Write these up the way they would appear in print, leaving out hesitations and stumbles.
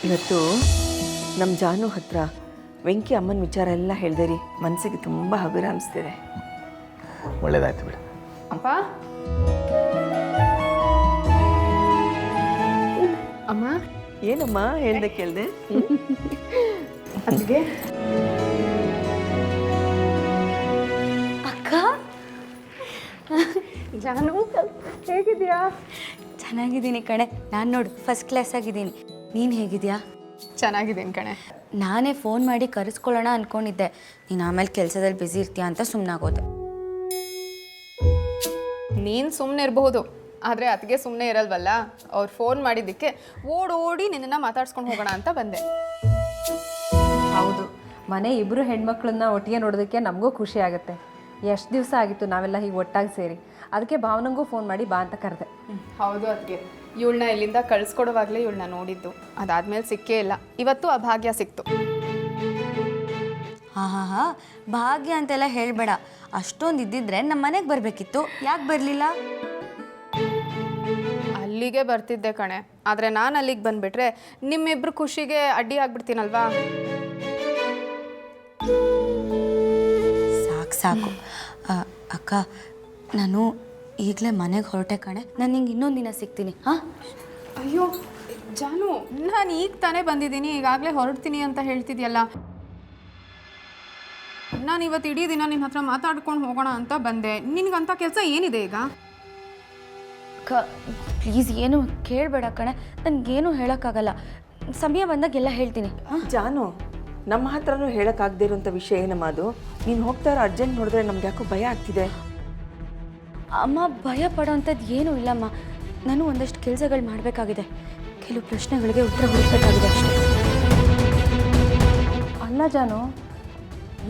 ಇವತ್ತು ನಮ್ಮ ಜಾನು ಹತ್ರ ವೆಂಕಿ ಅಮ್ಮನ ವಿಚಾರ ಎಲ್ಲ ಹೇಳಿದೆ ರೀ. ಮನಸ್ಸಿಗೆ ತುಂಬ ಹಗುರ ಅನಿಸ್ತಿದೆ. ಒಳ್ಳೇದಾಯ್ತು ಬಿಡು. ಅಪ್ಪ ಅಮ್ಮ ಏನಮ್ಮ ಹೇಳ್ದೆ ಕೇಳಿದೆ? ಅಲ್ಲಿಗೆ ಅಕ್ಕ ಜಾನು ಹೇಗಿದ್ಯಾ? ಚೆನ್ನಾಗಿದ್ದೀನಿ ಕಣೆ. ನಾನು ನೋಡು ಫಸ್ಟ್ ಕ್ಲಾಸ್ ಆಗಿದ್ದೀನಿ. ನೀನು ಹೇಗಿದ್ಯಾ? ಚೆನ್ನಾಗಿದ್ದೀನಿ ಕಣೆ. ನಾನೇ ಫೋನ್ ಮಾಡಿ ಕರೆಸ್ಕೊಳ್ಳೋಣ ಅಂದ್ಕೊಂಡಿದ್ದೆ. ನೀನು ಆಮೇಲೆ ಕೆಲಸದಲ್ಲಿ ಬ್ಯುಸಿ ಇರ್ತೀಯ ಅಂತ ಸುಮ್ಮನಾಗೋದೆ. ನೀನು ಸುಮ್ಮನೆ ಇರಬಹುದು, ಆದರೆ ಅದಕ್ಕೆ ಸುಮ್ಮನೆ ಇರಲ್ವಲ್ಲ. ಅವ್ರು ಫೋನ್ ಮಾಡಿದ್ದಕ್ಕೆ ಓಡೋಡಿ ನಿನ್ನನ್ನು ಮಾತಾಡ್ಸ್ಕೊಂಡು ಹೋಗೋಣ ಅಂತ ಬಂದೆ. ಹೌದು, ಮನೆ ಇಬ್ಬರು ಹೆಣ್ಮಕ್ಳನ್ನ ಒಟ್ಟಿಗೆ ನೋಡೋದಕ್ಕೆ ನಮಗೂ ಖುಷಿ ಆಗುತ್ತೆ. ಎಷ್ಟು ದಿವಸ ಆಗಿತ್ತು ನಾವೆಲ್ಲ ಹೀಗೆ ಒಟ್ಟಾಗಿ ಸೇರಿ. ಅದಕ್ಕೆ ಭಾವನಂಗೂ ಫೋನ್ ಮಾಡಿ ಬಾ ಅಂತ ಕರೆದೆ. ಹೌದು, ಅದಕ್ಕೆ ಇವಳನ್ನ ಇಲ್ಲಿಂದ ಕಳಿಸ್ಕೊಡುವಾಗಲೇ ಇವಳನ್ನ ನೋಡಿದ್ದು. ಅದಾದ್ಮೇಲೆ ಸಿಕ್ಕೇ ಇಲ್ಲ. ಇವತ್ತು ಆ ಭಾಗ್ಯ ಸಿಕ್ತು. ಹಾಂ ಭಾಗ್ಯ ಅಂತೆಲ್ಲ ಹೇಳಬೇಡ. ಅಷ್ಟೊಂದು ಇದ್ದಿದ್ರೆ ನಮ್ಮ ಮನೆಗೆ ಬರಬೇಕಿತ್ತು. ಯಾಕೆ ಬರಲಿಲ್ಲ? ಅಲ್ಲಿಗೆ ಬರ್ತಿದ್ದೆ ಕಣೆ, ಆದರೆ ನಾನು ಅಲ್ಲಿಗೆ ಬಂದುಬಿಟ್ರೆ ನಿಮ್ಮಿಬ್ರು ಖುಷಿಗೆ ಅಡ್ಡಿ ಆಗ್ಬಿಡ್ತೀನಲ್ವಾ. ಸಾಕು ಅಕ್ಕ, ನಾನು ಈಗಲೇ ಮನೆಗೆ ಹೊರಟೆ ಕಣೆ. ನಾನು ನಿಂಗೆ ಇನ್ನೊಂದು ದಿನ ಸಿಗ್ತೀನಿ. ಹಾಂ? ಅಯ್ಯೋ ಜಾನು, ನಾನು ಈಗ ತಾನೇ ಬಂದಿದ್ದೀನಿ, ಈಗಾಗಲೇ ಹೊರಡ್ತೀನಿ ಅಂತ ಹೇಳ್ತಿದ್ಯಲ್ಲ. ನಾನು ಇವತ್ತು ಇಡೀ ದಿನ ನಿನ್ನ ಹತ್ರ ಮಾತಾಡ್ಕೊಂಡು ಹೋಗೋಣ ಅಂತ ಬಂದೆ. ನಿನಗಂಥ ಕೆಲಸ ಏನಿದೆ ಈಗ? ಅಕ್ಕ ಪ್ಲೀಸ್ ಏನು ಕೇಳಬೇಡ ಕಣೆ. ನನಗೇನು ಹೇಳೋಕ್ಕಾಗಲ್ಲ. ಸಮಯ ಬಂದಾಗ ಎಲ್ಲ ಹೇಳ್ತೀನಿ. ಜಾನು, ನಮ್ಮ ಹತ್ರನೂ ಹೇಳೋಕ್ಕಾಗದೇ ಇರೋಂಥ ವಿಷಯ ಏನಮ್ಮ ಅದು? ನೀನು ಹೋಗ್ತಾ ಇರೋ ಅರ್ಜೆಂಟ್ ನೋಡಿದ್ರೆ ನಮ್ಗೆ ಯಾಕೋ ಭಯ ಆಗ್ತಿದೆ. ಅಮ್ಮ ಭಯ ಪಡೋವಂಥದ್ದು ಏನೂ ಇಲ್ಲಮ್ಮ. ನಾನು ಒಂದಷ್ಟು ಕೆಲಸಗಳು ಮಾಡಬೇಕಾಗಿದೆ. ಕೆಲವು ಪ್ರಶ್ನೆಗಳಿಗೆ ಉತ್ತರ ಹುಡುಕಬೇಕಾಗಿದೆ ಅಷ್ಟೇ. ಅಲ್ಲ ಜಾನು,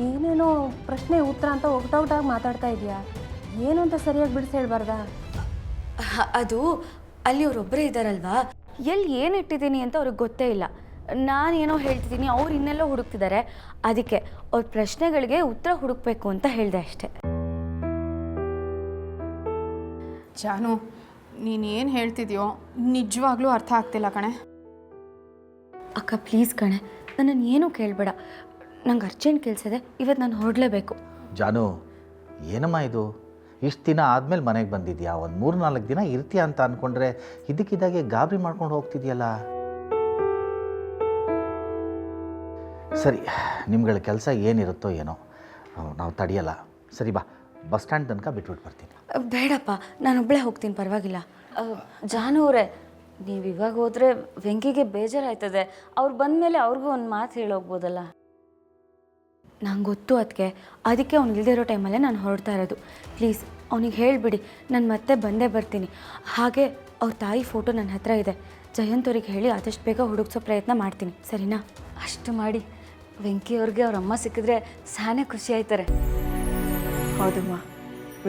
ಏನೇನೋ ಪ್ರಶ್ನೆ ಉತ್ತರ ಅಂತ ಒಗ್ಟಾಗಿ ಮಾತಾಡ್ತಾ ಇದೆಯಾ? ಏನು ಅಂತ ಸರಿಯಾಗಿ ಬಿಡಿಸಿ ಹೇಳ್ಬಾರ್ದಾ? ಅದು ಅಲ್ಲಿ ಅವರೊಬ್ಬರೇ ಇದ್ದಾರಲ್ವಾ, ಎಲ್ಲಿ ಏನು ಇಟ್ಟಿದ್ದೀನಿ ಅಂತ ಅವ್ರಿಗೆ ಗೊತ್ತೇ ಇಲ್ಲ. ನಾನೇನೋ ಹೇಳ್ತಿದ್ದೀನಿ, ಅವ್ರು ಇನ್ನೆಲ್ಲೋ ಹುಡುಕ್ತಿದ್ದಾರೆ. ಅದಕ್ಕೆ ಅವ್ರ ಪ್ರಶ್ನೆಗಳಿಗೆ ಉತ್ತರ ಹುಡುಕಬೇಕು ಅಂತ ಹೇಳಿದೆ ಅಷ್ಟೆ. ಜಾನು, ನೀನೇನು ಹೇಳ್ತಿದ್ಯೋ ನಿಜವಾಗ್ಲೂ ಅರ್ಥ ಆಗ್ತಿಲ್ಲ ಕಣೆ. ಅಕ್ಕ ಪ್ಲೀಸ್ ಕಣೆ, ನನ್ನನ್ನು ಏನೂ ಕೇಳಬೇಡ. ನಂಗೆ ಅರ್ಜೆಂಟ್ ಕೆಲಸ ಇದೆ, ಇವತ್ತು ನಾನು ಹೊರಡಲೇಬೇಕು. ಜಾನು, ಏನಮ್ಮ ಇದು? ಇಷ್ಟು ದಿನ ಆದಮೇಲೆ ಮನೆಗೆ ಬಂದಿದ್ಯಾ? ಒಂದು 3-4 ದಿನ ಇರ್ತೀಯ ಅಂತ ಅಂದ್ಕೊಂಡ್ರೆ ಇದಕ್ಕಿದ್ದಾಗೆ ಗಾಬರಿ ಮಾಡ್ಕೊಂಡು ಹೋಗ್ತಿದ್ಯಲ್ಲ. ಸರಿ, ನಿಮ್ಗಳ ಕೆಲಸ ಏನಿರುತ್ತೋ ಏನೋ, ನಾವು ತಡೆಯಲ್ಲ. ಸರಿ ಬಾ, ಬಸ್ ಸ್ಟ್ಯಾಂಡ್ ತನಕ ಬಿಟ್ಬಿಟ್ಟು ಬರ್ತೀನಿ. ಬೇಡಪ್ಪ, ನಾನೊಬ್ಬಳೇ ಹೋಗ್ತೀನಿ, ಪರವಾಗಿಲ್ಲ. ಜಾನು ಅವರೇ, ನೀವು ಇವಾಗ ಹೋದರೆ ವೆಂಕಿಗೆ ಬೇಜಾರಾಯ್ತದೆ. ಅವ್ರು ಬಂದಮೇಲೆ ಅವ್ರಿಗೂ ಒಂದು ಮಾತು ಹೇಳೋಗ್ಬೋದಲ್ಲ. ನಂಗೆ ಗೊತ್ತು ಅದಕ್ಕೆ ಅವ್ನು ಇಲ್ಲದೆ ಇರೋ ಟೈಮಲ್ಲೇ ನಾನು ಹೊರಡ್ತಾ ಇರೋದು. ಪ್ಲೀಸ್ ಅವ್ನಿಗೆ ಹೇಳಿಬಿಡಿ, ನಾನು ಮತ್ತೆ ಬಂದೇ ಬರ್ತೀನಿ. ಹಾಗೆ ಅವ್ರ ತಾಯಿ ಫೋಟೋ ನನ್ನ ಹತ್ರ ಇದೆ. ಜಯಂತ್ ಅವ್ರಿಗೆ ಹೇಳಿ ಆದಷ್ಟು ಬೇಗ ಹುಡುಕ್ಸೋ ಪ್ರಯತ್ನ ಮಾಡ್ತೀನಿ, ಸರಿನಾ? ಅಷ್ಟು ಮಾಡಿ ವೆಂಕಿ ಅವ್ರಿಗೆ ಅವ್ರ ಅಮ್ಮ ಸಿಕ್ಕಿದ್ರೆ ಸಾನೇ ಖುಷಿ ಆಯ್ತಾರೆ. ಹೌದಮ್ಮ,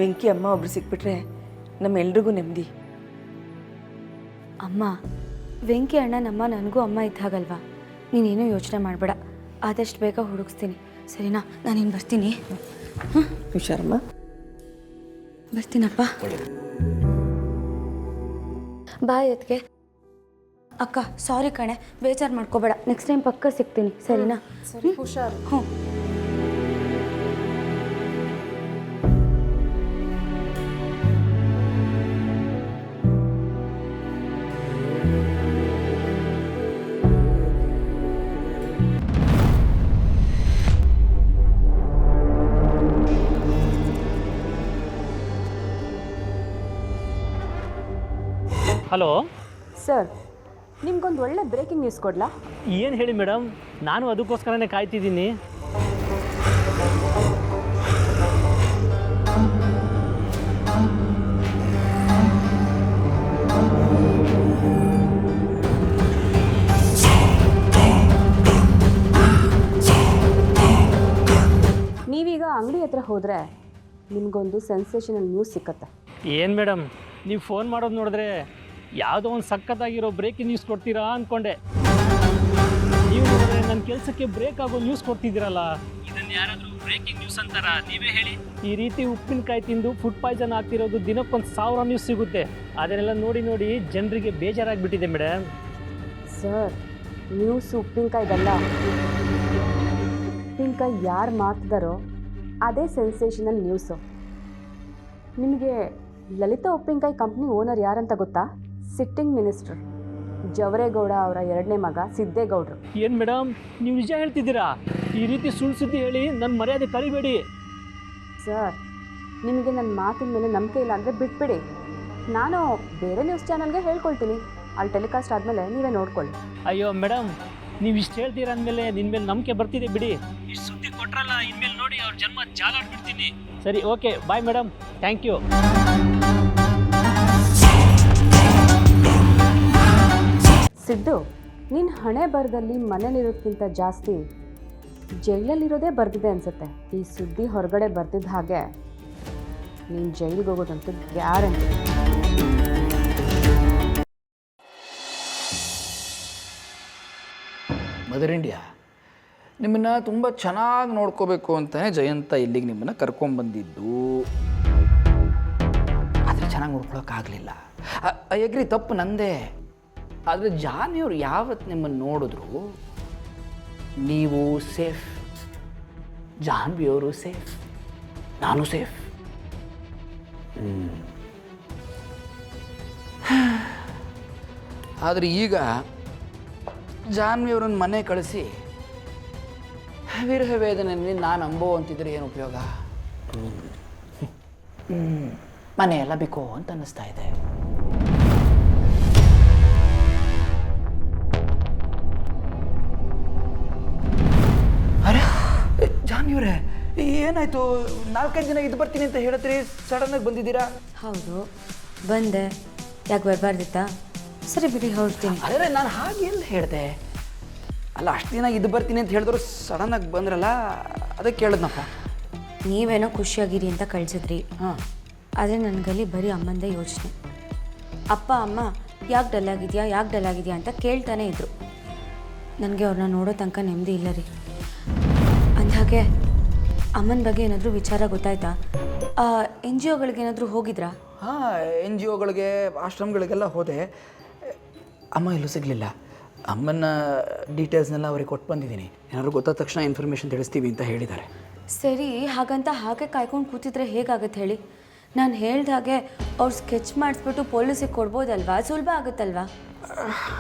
ವೆಂಕಿ ಅಮ್ಮ ಒಬ್ರು ಸಿಕ್ಬಿಟ್ರೆ ನಮ್ಮೆಲ್ರಿಗೂ ನೆಮ್ಮದಿ. ಅಮ್ಮ, ವೆಂಕಿ ಅಣ್ಣ ನಮ್ಮ ನನಗೂ ಅಮ್ಮ ಇದ್ದಾಗಲ್ವಾ. ನೀನೇನೂ ಯೋಚನೆ ಮಾಡಬೇಡ. ಆದಷ್ಟು ಬೇಗ ಹುಡುಕ್ಸ್ತೀನಿ, ಸರಿನಾ? ನಾನೇನು ಬರ್ತೀನಿ. ಹುಷಾರಮ್ಮ. ಬರ್ತೀನಪ್ಪ. ಬಾಯ್ ಅದಕ್ಕೆ. ಅಕ್ಕ ಸಾರಿ ಕಣೆ, ಬೇಜಾರು ಮಾಡ್ಕೋಬೇಡ. ನೆಕ್ಸ್ಟ್ ಟೈಮ್ ಪಕ್ಕ ಸಿಗ್ತೀನಿ, ಸರಿನಾ? ಸರಿ, ಹುಷಾರು. ಹ್ಞೂ. ಹಲೋ ಸರ್, ನಿಮ್ಗೊಂದು ಒಳ್ಳೆ ಬ್ರೇಕಿಂಗ್ ನ್ಯೂಸ್ ಕೊಡ್ಲಾ? ಏನು ಹೇಳಿ ಮೇಡಮ್, ನಾನು ಅದಕ್ಕೋಸ್ಕರನೇ ಕಾಯ್ತಿದ್ದೀನಿ. ನೀವೀಗ ಅಂಗಡಿ ಹತ್ರ ಹೋದರೆ ನಿಮಗೊಂದು ಸೆನ್ಸೇಷನಲ್ ನ್ಯೂಸ್ ಸಿಕ್ಕತ್ತೆ. ಏನು ಮೇಡಮ್, ನೀವು ಫೋನ್ ಮಾಡೋದು ನೋಡಿದ್ರೆ ಯಾವುದೋ ಒಂದು ಸಖತ್ತಾಗಿರೋ ಬ್ರೇಕಿಂಗ್ ನ್ಯೂಸ್ ಕೊಡ್ತೀರಾ ಅಂದ್ಕೊಂಡೆ. ನೀವು ನೋಡಿದ್ರೆ ನನ್ನ ಕೆಲಸಕ್ಕೆ ಬ್ರೇಕ್ ಆಗೋ ನ್ಯೂಸ್ ಕೊಡ್ತಿದ್ದೀರಲ್ಲ, ಇದನ್ನು ಯಾರಾದರೂ ಬ್ರೇಕಿಂಗ್ ನ್ಯೂಸ್ ಅಂತಾರ? ನೀವೇ ಹೇಳಿ. ಈ ರೀತಿ ಉಪ್ಪಿನಕಾಯಿ ತಿಂದು ಫುಡ್ ಪಾಯ್ಸನ್ ಆಗ್ತಿರೋದು ದಿನಕ್ಕೊಂದು 1000 ನ್ಯೂಸ್ ಸಿಗುತ್ತೆ. ಅದನ್ನೆಲ್ಲ ನೋಡಿ ನೋಡಿ ಜನರಿಗೆ ಬೇಜಾರಾಗಿಬಿಟ್ಟಿದೆ ಮೇಡಮ್. ಸರ್, ನ್ಯೂಸು ಉಪ್ಪಿನಕಾಯಿದಲ್ಲ. ಉಪ್ಪಿನಕಾಯಿ ಯಾರು ಮಾತಿದಾರೋ ಅದೇ ಸೆನ್ಸೇಷನಲ್ ನ್ಯೂಸು. ನಿಮಗೆ ಲಲಿತಾ ಉಪ್ಪಿನಕಾಯಿ ಕಂಪ್ನಿ ಓನರ್ ಯಾರಂತ ಗೊತ್ತಾ? ಸಿಟ್ಟಿಂಗ್ ಮಿನಿಸ್ಟರ್ ಜವರೇಗೌಡ ಅವರ 2ನೇ ಮಗ ಸಿದ್ದೇಗೌಡರು. ಏನು ಮೇಡಮ್, ನೀವು ನಿಜ ಹೇಳ್ತಿದ್ದೀರಾ? ಈ ರೀತಿ ಸುಳ್ಳು ಸುದ್ದಿ ಹೇಳಿ ನನ್ನ ಮರ್ಯಾದೆ ಕಳಿಬೇಡಿ. ಸರ್, ನಿಮಗೆ ನನ್ನ ಮಾತಿನ ಮೇಲೆ ನಂಬಿಕೆ ಇಲ್ಲ ಅಂದರೆ ಬಿಟ್ಬಿಡಿ. ನಾನು ಬೇರೆ ನ್ಯೂಸ್ ಚಾನಲ್ಗೆ ಹೇಳ್ಕೊಳ್ತೀನಿ. ಅಲ್ಲಿ ಟೆಲಿಕಾಸ್ಟ್ ಆದಮೇಲೆ ನೀವೇ ನೋಡ್ಕೊಳ್ಳಿ. ಅಯ್ಯೋ ಮೇಡಮ್, ನೀವು ಇಷ್ಟು ಹೇಳ್ತೀರ ಅಂದಮೇಲೆ ನಿನ್ನ ಮೇಲೆ ನಂಬಿಕೆ ಬರ್ತಿದೆ ಬಿಡಿ. ಇಷ್ಟು ಸುದ್ದಿ ಕೊಟ್ರಲ್ಲ, ಇನ್ಮೇಲೆ ನೋಡಿ ಅವ್ರ ಜನ್ಮ ಜಾಲಾಡ್ಬಿಡ್ತೀನಿ. ಸರಿ, okay, bye madam, thank you. Siddu, ನಿನ್ನ ಹಣೆ ಬರದಲ್ಲಿ ಮನೇಲಿರೋದಕ್ಕಿಂತ ಜಾಸ್ತಿ ಜೈಲಲ್ಲಿರೋದೇ ಬರ್ದಿದೆ ಅನ್ಸುತ್ತೆ. ಈ ಸುದ್ದಿ ಹೊರಗಡೆ ಬರ್ತಿದ್ದ ಹಾಗೆ ನೀನು ಜೈಲಿಗೆ ಹೋಗೋದಂತೂ ಗ್ಯಾರಂಟಿ. ಮದರ್ ಇಂಡಿಯಾ ನಿಮ್ಮನ್ನು ತುಂಬ ಚೆನ್ನಾಗಿ ನೋಡ್ಕೋಬೇಕು ಅಂತಲೇ ಜಯಂತ ಇಲ್ಲಿಗೆ ನಿಮ್ಮನ್ನು ಕರ್ಕೊಂಬಂದಿದ್ದು. ಆದರೆ ಚೆನ್ನಾಗಿ ನೋಡ್ಕೊಳಕ್ಕಾಗಲಿಲ್ಲ. ಐ ಅಗ್ರಿ, ತಪ್ಪು ನಂದೇ. ಆದರೆ ಜಾನಿಯವರು ಯಾವತ್ತು ನಿಮ್ಮನ್ನು ನೋಡಿದ್ರು ನೀವು ಸೇಫ್, ಜಾನ್ವಿಯವರು ಸೇಫ್, ನಾನು ಸೇಫ್. ಆದರೆ ಈಗ ಜಾನ್ವಿಯವರನ್ನು ಮನೆ ಕಳಿಸಿ ವಿರಹ ವೇದನೆಯಲ್ಲಿ ನಾನು ಅಂಬೋ ಅಂತಿದ್ರೆ ಏನು ಉಪಯೋಗ? ಮನೆ ಎಲ್ಲ ಬೇಕು ಅಂತ ಅನ್ನಿಸ್ತಾ ಇದೆ. ಅರೆ ಜಾನ್ವಿಯವರೇ, ಏನಾಯ್ತು? 4-5 ದಿನ ಇದು ಬರ್ತೀನಿ ಅಂತ ಹೇಳಿದ್ರಿ, ಸಡನ್ನಾಗಿ ಬಂದಿದ್ದೀರಾ? ಹೌದು, ಬಂದೆ. ಯಾಕೆ ಬರಬಾರ್ದಿತ್ತಾ? ಸರಿ ಬಿಡಿ, ಹೊರಡ್ತೀನಿ. ಅದೇ ನಾನು ಹಾಗೆಲ್ಲ ಹೇಳಿದೆ ಅಲ್ಲ, ಅಷ್ಟು ದಿನ ಇದು ಬರ್ತೀನಿ ಅಂತ ಹೇಳಿದ್ರು ಸಡನ್ನಾಗಿ ಬಂದ್ರಲ್ಲ, ಅದಕ್ಕೆ ಕೇಳಿದ್ನಪ್ಪ. ನೀವೇನೋ ಖುಷಿಯಾಗಿರಿ ಅಂತ ಕಳಿಸಿದ್ರಿ. ಹಾಂ, ಆದರೆ ನನಗಲ್ಲಿ ಬರೀ ಅಮ್ಮಂದೇ ಯೋಚನೆ. ಅಪ್ಪ ಅಮ್ಮ ಯಾಕೆ ಡಲ್ ಆಗಿದೆಯಾ ಅಂತ ಕೇಳ್ತಾನೆ ಇದ್ರು. ನನಗೆ ಅವ್ರನ್ನ ನೋಡೋ ತನಕ ನೆಮ್ಮದಿ ಇಲ್ಲ ರೀ. ಅಂದಾಗೆ ಅಮ್ಮನ ಬಗ್ಗೆ ಏನಾದರೂ ವಿಚಾರ ಗೊತ್ತಾಯ್ತಾ? NGOಗಳಿಗೆ ಏನಾದರೂ ಹೋಗಿದ್ರಾ? ಹಾಂ, NGOಗಳಿಗೆ, ಆಶ್ರಮಗಳಿಗೆಲ್ಲ ಹೋದೆ. ಅಮ್ಮ ಎಲ್ಲೂ ಸಿಗಲಿಲ್ಲ. ಅಮ್ಮನ ಡೀಟೇಲ್ಸ್ನೆಲ್ಲ ಅವ್ರಿಗೆ ಕೊಟ್ಟು ಬಂದಿದ್ದೀನಿ. ಏನಾದ್ರು ಗೊತ್ತಾದ ತಕ್ಷಣ ಇನ್ಫಾರ್ಮೇಷನ್ ತಿಳಿಸ್ತೀವಿ ಅಂತ ಹೇಳಿದ್ದಾರೆ. ಸರಿ, ಹಾಗಂತ ಹಾಗೆ ಕಾಯ್ಕೊಂಡು ಕೂತಿದ್ರೆ ಹೇಗಾಗುತ್ತೆ ಹೇಳಿ? ನಾನು ಹೇಳ್ದಾಗೆ ಅವ್ರು ಸ್ಕೆಚ್ ಮಾಡಿಸ್ಬಿಟ್ಟು ಪೊಲೀಸಿಗೆ ಕೊಡ್ಬೋದಲ್ವಾ? ಸುಲಭ ಆಗುತ್ತಲ್ವಾ?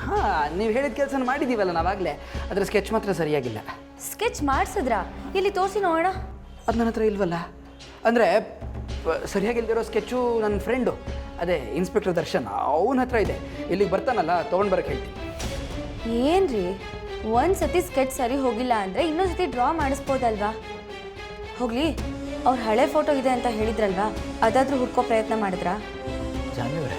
ಹಾಂ, ನೀವು ಹೇಳಿದ ಕೆಲಸ ಮಾಡಿದ್ದೀವಲ್ಲ ನಾವಾಗಲೇ. ಅದರ ಸ್ಕೆಚ್ ಮಾತ್ರ ಸರಿಯಾಗಿಲ್ಲ. ಸ್ಕೆಚ್ ಮಾಡಿಸಿದ್ರಾ? ಇಲ್ಲಿ ತೋರಿಸಿ ನೋಡೋಣ. ಅದು ನನ್ನ ಹತ್ರ ಇಲ್ವಲ್ಲ. ಅಂದರೆ ಸರಿಯಾಗಿಲ್ದಿರೋ ಸ್ಕೆಚ್ಚು ನನ್ನ ಫ್ರೆಂಡು, ಅದೇ ಇನ್ಸ್ಪೆಕ್ಟರ್ ದರ್ಶನ್, ಅವನ ಹತ್ರ ಇದೆ. ಇಲ್ಲಿಗೆ ಬರ್ತಾನಲ್ಲ, ತೊಗೊಂಡು ಬರೋಕ್ಕೆ ಹೇಳ್ತೀನಿ. ಏನು ರೀ, ಒಂದು ಸತಿ ಸ್ಕೆಚ್ ಸರಿ ಹೋಗಿಲ್ಲ ಅಂದರೆ ಇನ್ನೊಂದು ಸತಿ ಡ್ರಾ ಮಾಡಿಸ್ಬೋದಲ್ವಾ? ಹೋಗಲಿ, ಅವ್ರ ಹಳೆ ಫೋಟೋ ಇದೆ ಅಂತ ಹೇಳಿದ್ರಲ್ವಾ, ಅದಾದರೂ ಹುಡ್ಕೋ ಪ್ರಯತ್ನ ಮಾಡಿದ್ರಾ? ಜಾನ್ವಿ ಅವರೇ,